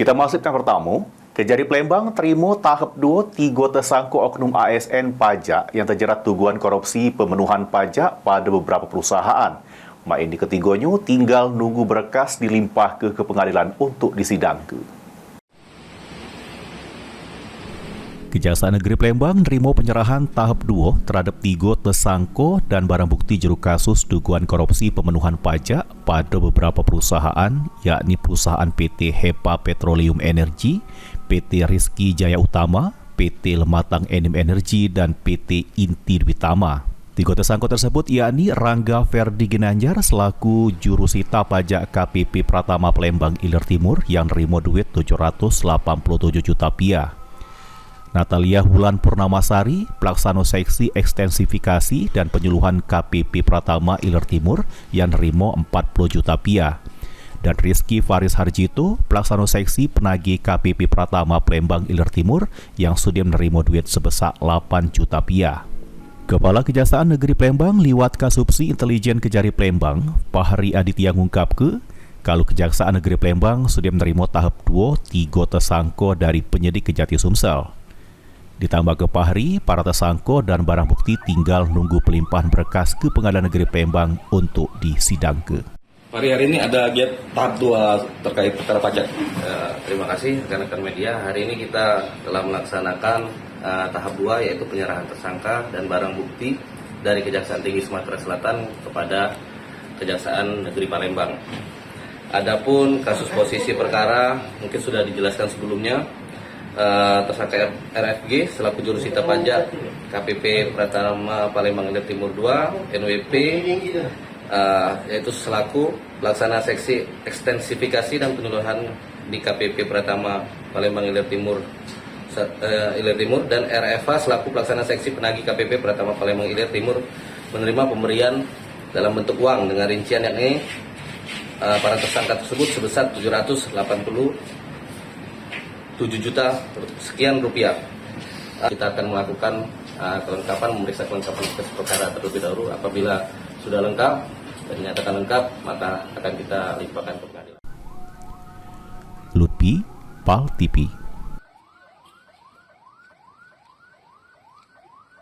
Kita masuk yang pertama. Kejari Palembang terima tahap 2 3 tersangka oknum ASN pajak yang terjerat tuduhan korupsi pemenuhan pajak pada beberapa perusahaan. Mak ini ketiganya tinggal nunggu berkas dilimpah ke pengadilan untuk disidangkan. Kejaksaan Negeri Palembang nerima penyerahan tahap 2 terhadap 3 tersangka dan barang bukti juru kasus dugaan korupsi pemenuhan pajak pada beberapa perusahaan, yakni perusahaan PT Hepa Petroleum Energy, PT Rizky Jaya Utama, PT Lematang Enim Energy, dan PT Inti Dwitama. 3 tersangka tersebut yakni Rangga Ferdi Ginanjar selaku jurusita pajak KPP Pratama Palembang Ilir Timur yang nerima duit 787 juta rupiah. Natalia Wulan Purnamasari, pelaksana seksi ekstensifikasi dan penyuluhan KPP Pratama Ilir Timur yang nerima 40 juta rupiah. Dan Rizky Faris Harjito, pelaksana seksi penagih KPP Pratama Palembang Ilir Timur yang sudah menerima duit sebesar 8 juta rupiah. Kepala Kejaksaan Negeri Palembang liwat Kasubsi Intelijen Kejari Palembang, Fahri Aditya ngungkap kalau Kejaksaan Negeri Palembang sudah menerima tahap 2 3 tersangka dari penyidik Kejati Sumsel. Ditambah ke Fahri, para tersangka dan barang bukti tinggal nunggu pelimpahan berkas ke Pengadilan Negeri Palembang untuk disidangkan. Hari ini ada giat tahap 2 terkait perkara pajak. Terima kasih rekan-rekan media. Hari ini kita telah melaksanakan tahap 2 yaitu penyerahan tersangka dan barang bukti dari Kejaksaan Tinggi Sumatera Selatan kepada Kejaksaan Negeri Palembang. Adapun kasus posisi perkara mungkin sudah dijelaskan sebelumnya. Tersangka RFG selaku jurusita pajak KPP Pratama Palembang Ilir Timur 2, NWP yaitu selaku pelaksana seksi ekstensifikasi dan penyuluhan di KPP Pratama Palembang Ilir Timur dan RFA selaku pelaksana seksi penagih KPP Pratama Palembang Ilir Timur menerima pemberian dalam bentuk uang dengan rincian yakni para tersangka tersebut sebesar 787 juta sekian rupiah. Kita akan melakukan kelengkapan, memeriksa kelengkapan berkas perkara terlebih dahulu. Apabila sudah lengkap dan dinyatakan lengkap, maka akan kita limpahkan ke pengadilan. Lutfi, PAL TV.